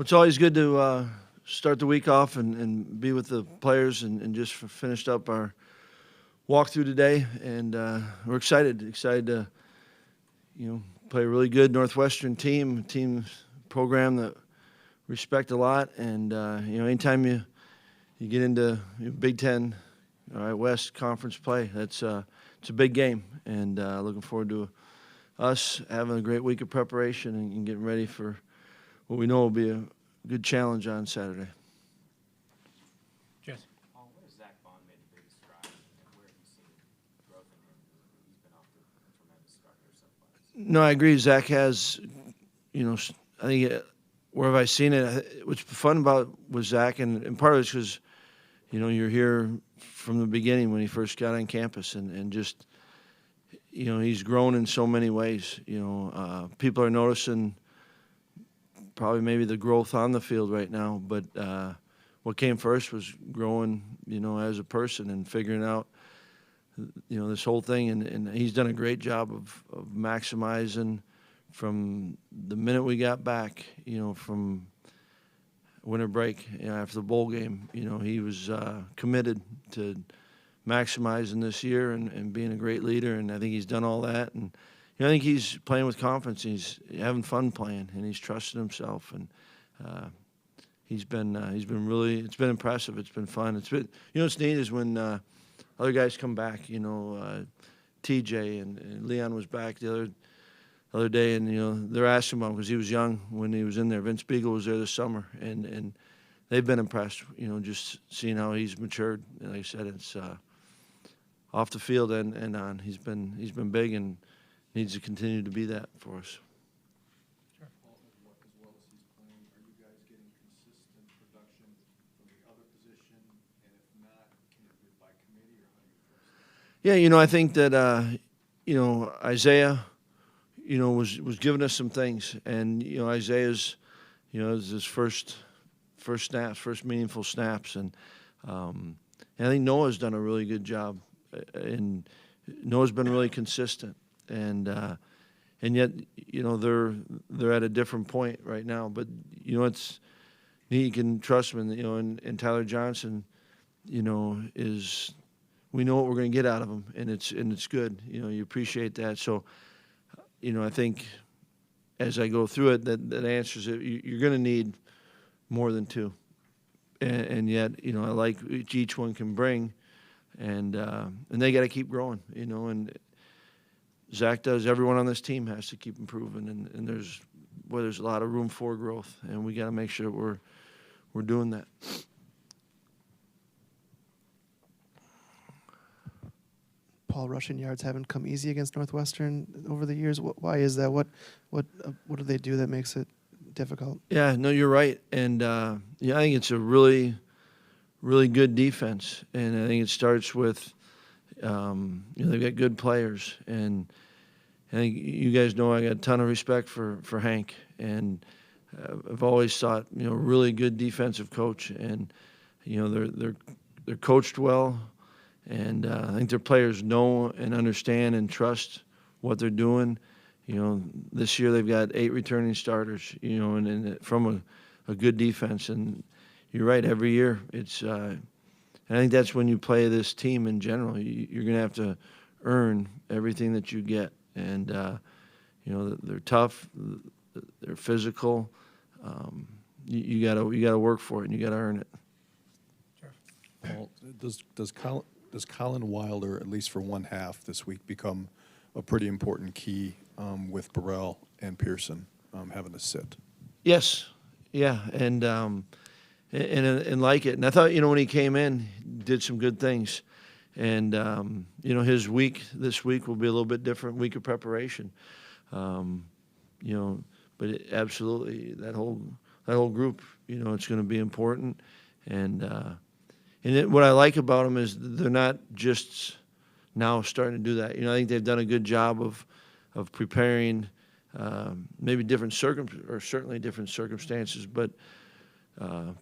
It's always good to start the week off and be with the players and just finished up our walkthrough today, and we're excited to play a really good Northwestern team program that respect a lot, and anytime you get into Big Ten, all right, West Conference play, it's a big game, and looking forward to us having a great week of preparation and getting ready for what we know will be a good challenge on Saturday. Jesse. Where has Zach Bond made the biggest strides, and where have you seen growth in him? He's been off to a tremendous start here so far. No, I agree. Zach has, I think where have I seen it? What's fun about with Zach, and part of it's because, you're here from the beginning when he first got on campus, and just, he's grown in so many ways. People are noticing probably maybe the growth on the field right now, but what came first was growing, as a person and figuring out, this whole thing, and he's done a great job of maximizing from the minute we got back, from winter break, after the bowl game. He was committed to maximizing this year and being a great leader, and I think he's done all that. And I think he's playing with confidence. He's having fun playing, and he's trusting himself. And he's been really. It's been impressive. It's been fun. It's been. What's neat is when other guys come back. TJ and Leon was back the other day, and they're asking about him because he was young when he was in there. Vince Beagle was there this summer, and they've been impressed. Just seeing how he's matured. And like I said, it's off the field and on. He's been big and needs to continue to be that for us. Sure. As well as he's playing, are you guys getting consistent production from the other position? And if not, can it be by committee, or how do you address that? Yeah, I think that Isaiah, was giving us some things, and Isaiah's, is his first snaps, first meaningful snaps, and I think Noah's done a really good job, and Noah's been really consistent. And yet, they're at a different point right now. But it's you can trust him. And Tyler Johnson, is we know what we're going to get out of him, and it's good. You appreciate that. So, I think as I go through it, that answers it. You're going to need more than two, and yet, I like each one can bring, and they got to keep growing. And Zach does. Everyone on this team has to keep improving, and there's a lot of room for growth, and we got to make sure we're doing that. Paul, rushing yards haven't come easy against Northwestern over the years. Why is that? What do they do that makes it difficult? Yeah, no, you're right, and I think it's a really, really good defense, and I think it starts with they've got good players, and I think you guys know I got a ton of respect for Hank, and I've always thought really good defensive coach, and they're coached well, and I think their players know and understand and trust what they're doing. This year they've got 8 returning starters, and from a good defense, and you're right. Every year it's. And I think that's when you play this team in general. You're going to have to earn everything that you get. And, they're tough. They're physical. You gotta work for it, and you got to earn it. Sure. Paul, does Colin Wilder, at least for one half this week, become a pretty important key with Burrell and Pearson having to sit? Yes. Yeah. And like it. And I thought, when he came in, did some good things. And, his week this week will be a little bit different week of preparation. But absolutely that whole group, it's going to be important. And what I like about them is they're not just now starting to do that. I think they've done a good job of preparing, maybe certainly different circumstances, but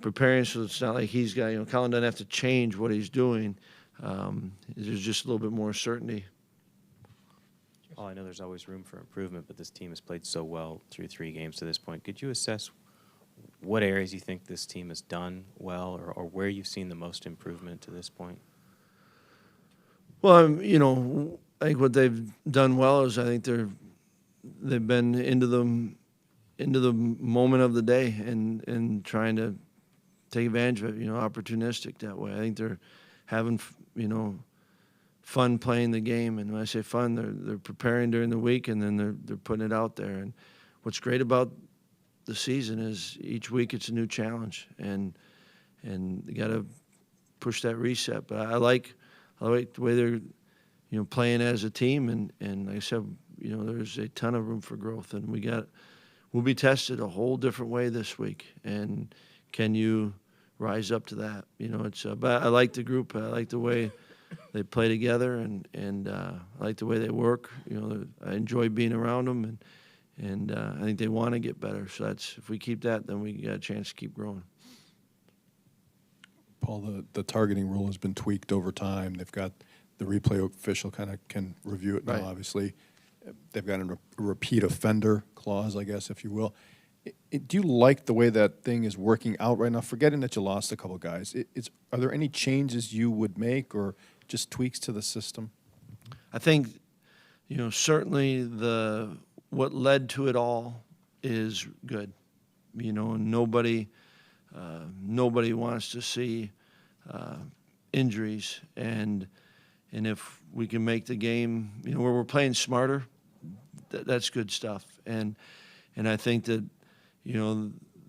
preparing so it's not like he's got, Colin doesn't have to change what he's doing. There's just a little bit more certainty. Well, I know there's always room for improvement, but this team has played so well through 3 games to this point. Could you assess what areas you think this team has done well, or where you've seen the most improvement to this point? Well, I think what they've done well is I think they've been into the moment of the day and trying to take advantage of it, opportunistic that way. I think they're having, fun playing the game. And when I say fun, they're preparing during the week and then they're putting it out there. And what's great about the season is each week it's a new challenge, and you got to push that reset. But I like the way they're, playing as a team. And like I said, there's a ton of room for growth, and we'll be tested a whole different way this week. And can you rise up to that? But I like the group. I like the way they play together, and I like the way they work. I enjoy being around them, and I think they want to get better. So if we keep that, then we got a chance to keep growing. Paul, the targeting rule has been tweaked over time. They've got the replay official kind of can review it now, Right. obviously. They've got a repeat offender clause, I guess, if you will. Do you like the way that thing is working out right now? Forgetting that you lost a couple guys, are there any changes you would make or just tweaks to the system? I think, certainly what led to it all is good. Nobody wants to see injuries, and if we can make the game, where we're playing smarter, that's good stuff. And I think that,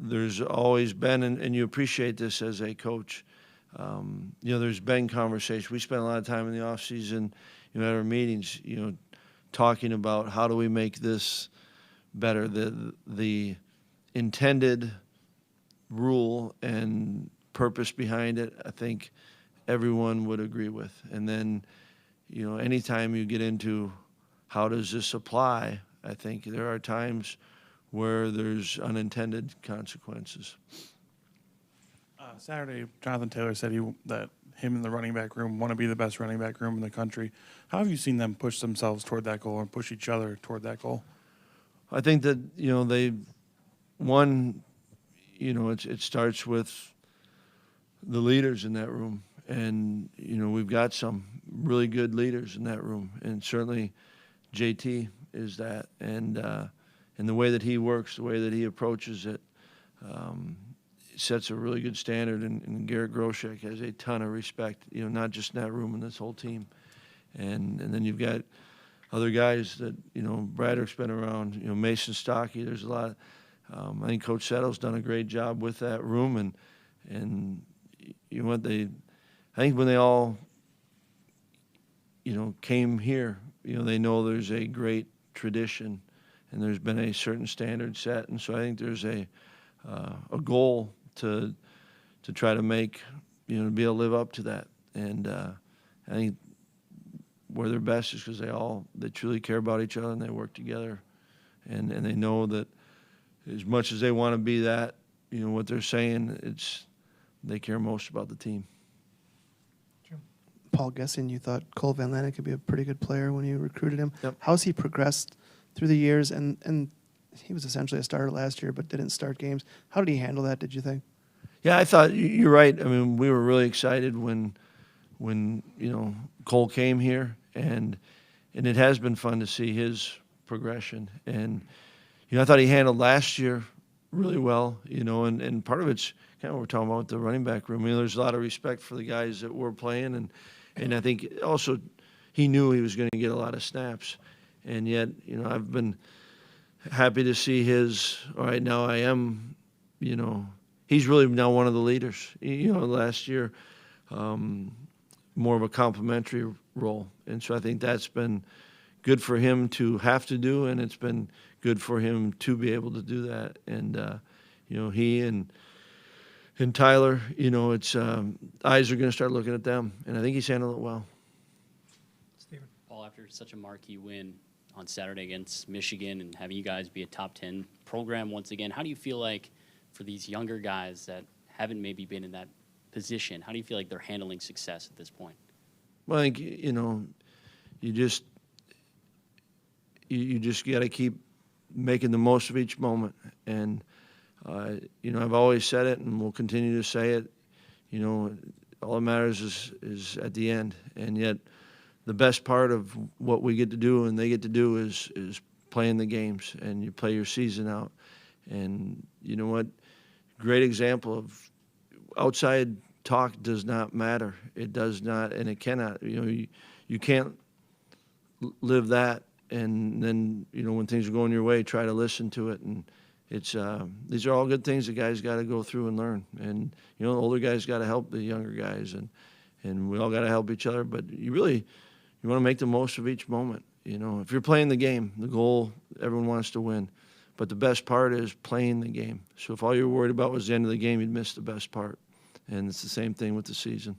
there's always been, and you appreciate this as a coach, there's been conversation. We spent a lot of time in the off season, at our meetings, talking about how do we make this better. The intended rule and purpose behind it, I think everyone would agree with. And then, anytime you get into how does this apply, I think there are times where there's unintended consequences. Saturday, Jonathan Taylor said that him and the running back room want to be the best running back room in the country. How have you seen them push themselves toward that goal and push each other toward that goal? I think that, it starts with the leaders in that room. And, we've got some really good leaders in that room. And certainly JT is that. And the way that he works, the way that he approaches it, sets a really good standard. And Garrett Groshek has a ton of respect, not just in that room and this whole team. And then you've got other guys that, Braddock's been around, Mason Stockey. There's a lot. I think Coach Settle's done a great job with that room. And you know what, I think when they all, came here, they know there's a great tradition and there's been a certain standard set. And so I think there's a goal to try to make, to be able to live up to that. And I think where they're best is because they truly care about each other and they work together. And they know that as much as they want to be that, what they're saying, they care most about the team. Paul, guessing you thought Cole Van Lannon could be a pretty good player when you recruited him. Yep. How's he progressed through the years? And he was essentially a starter last year, but didn't start games. How did he handle that, did you think? Yeah, I thought you're right. I mean, we were really excited when Cole came here, and it has been fun to see his progression. And I thought he handled last year really well. And part of it's kind of what we're talking about with the running back room. There's a lot of respect for the guys that were playing, and I think also he knew he was going to get a lot of snaps. And yet, I've been happy to see all right, now I am, he's really now one of the leaders. Last year, more of a complimentary role. And so I think that's been good for him to have to do, and it's been good for him to be able to do that. And, he and Tyler, it's eyes are going to start looking at them, and I think he's handled it well. Stephen. Paul, after such a marquee win on Saturday against Michigan and having you guys be a top 10 program once again, how do you feel like for these younger guys that haven't maybe been in that position, how do you feel like they're handling success at this point? Well, I think, you just got to keep making the most of each moment. And I've always said it, and will continue to say it. All that matters is at the end, and yet the best part of what we get to do and they get to do is playing the games, and you play your season out. And you know what? Great example of outside talk does not matter. It does not, and it cannot. You can't live that, and then when things are going your way, try to listen to it. And it's these are all good things the guys got to go through and learn. And the older guys got to help the younger guys, and we all got to help each other. But you want to make the most of each moment. If you're playing the game, the goal, everyone wants to win. But the best part is playing the game. So if all you're worried about was the end of the game, you'd miss the best part. And it's the same thing with the season.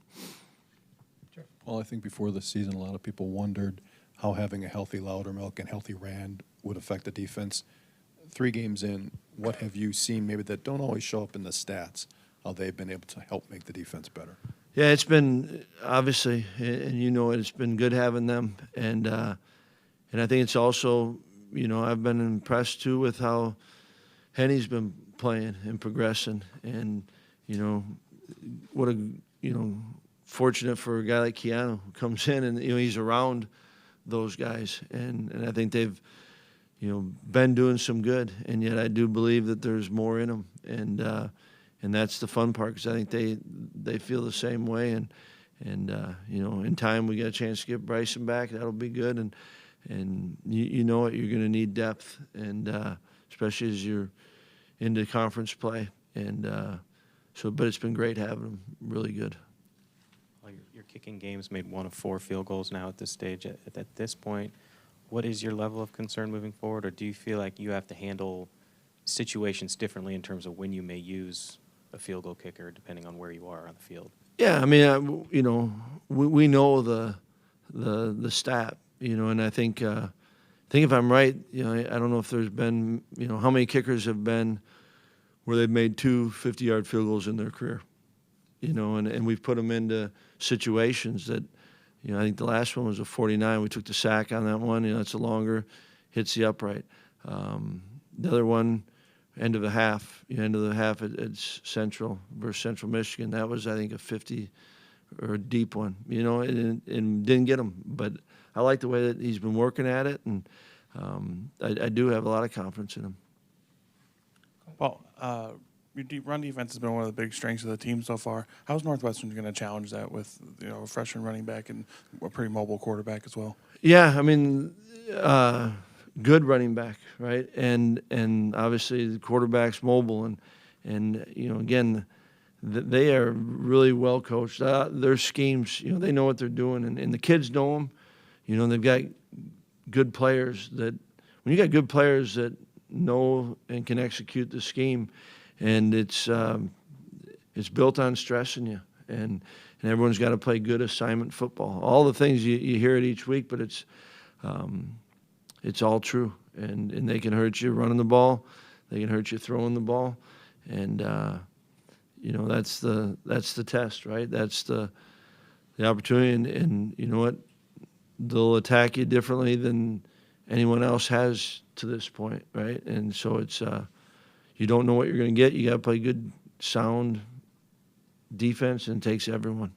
Well, I think before the season, a lot of people wondered how having a healthy Loudermilk and healthy Rand would affect the defense. 3 games in, what have you seen maybe that don't always show up in the stats, how they've been able to help make the defense better? Yeah, it's been, obviously, and it's been good having them. And I think it's also, I've been impressed, too, with how Henny's been playing and progressing. And, what fortunate for a guy like Keanu who comes in and, he's around those guys. And I think they've, been doing some good. And yet I do believe that there's more in them. And that's the fun part, because I think they feel the same way. And in time we get a chance to get Bryson back. That'll be good. And you know what, you're going to need depth, and especially as you're into conference play. And but it's been great having them. Really good. Well, your kicking game's made 1 of 4 field goals now at this stage. At this point, what is your level of concern moving forward, or do you feel like you have to handle situations differently in terms of when you may use a field goal kicker, depending on where you are on the field? Yeah, I mean, we know the stat, and I think if I'm right, I don't know if there's been, how many kickers have been where they've made 2 50-yard field goals in their career, and we've put them into situations that, I think the last one was a 49. We took the sack on that one. It's a longer, hits the upright. The other one, end of the half at Central versus Central Michigan. That was, I think, a 50 or a deep one, and didn't get him. But I like the way that he's been working at it, and I do have a lot of confidence in him. Well, your deep run defense has been one of the big strengths of the team so far. How's Northwestern going to challenge that with a freshman running back and a pretty mobile quarterback as well? Yeah, I mean, good running back, right? And obviously the quarterback's mobile, and again, they are really well coached. Their schemes, they know what they're doing, and the kids know them. They've got good players when you got good players that know and can execute the scheme, and it's built on stressing you, and everyone's got to play good assignment football. All the things you hear it each week, but it's all true, and they can hurt you running the ball, they can hurt you throwing the ball, and that's the test, right? That's the opportunity, and you know what? They'll attack you differently than anyone else has to this point, right? And so it's you don't know what you're going to get. You got to play good, sound defense, and it takes everyone.